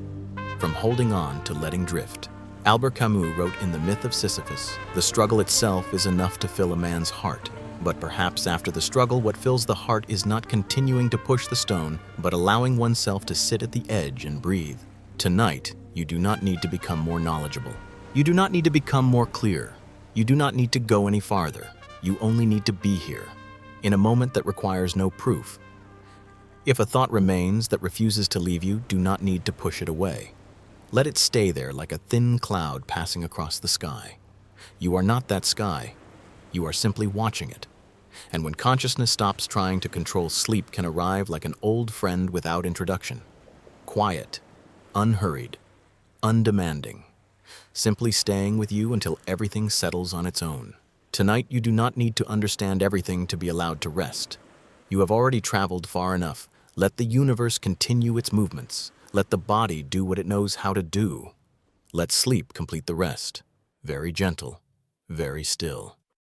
S1: from holding on to letting drift. Albert Camus wrote in The Myth of Sisyphus, "The struggle itself is enough to fill a man's heart. But perhaps after the struggle, what fills the heart is not continuing to push the stone, but allowing oneself to sit at the edge and breathe." Tonight, you do not need to become more knowledgeable. You do not need to become more clear. You do not need to go any farther. You only need to be here, in a moment that requires no proof. If a thought remains that refuses to leave you, do not need to push it away. Let it stay there like a thin cloud passing across the sky. You are not that sky. You are simply watching it. And when consciousness stops trying to control, sleep can arrive like an old friend without introduction. Quiet, unhurried, undemanding, simply staying with you until everything settles on its own. Tonight, you do not need to understand everything to be allowed to rest. You have already traveled far enough. Let the universe continue its movements. Let the body do what it knows how to do. Let sleep complete the rest. Very gentle, very still.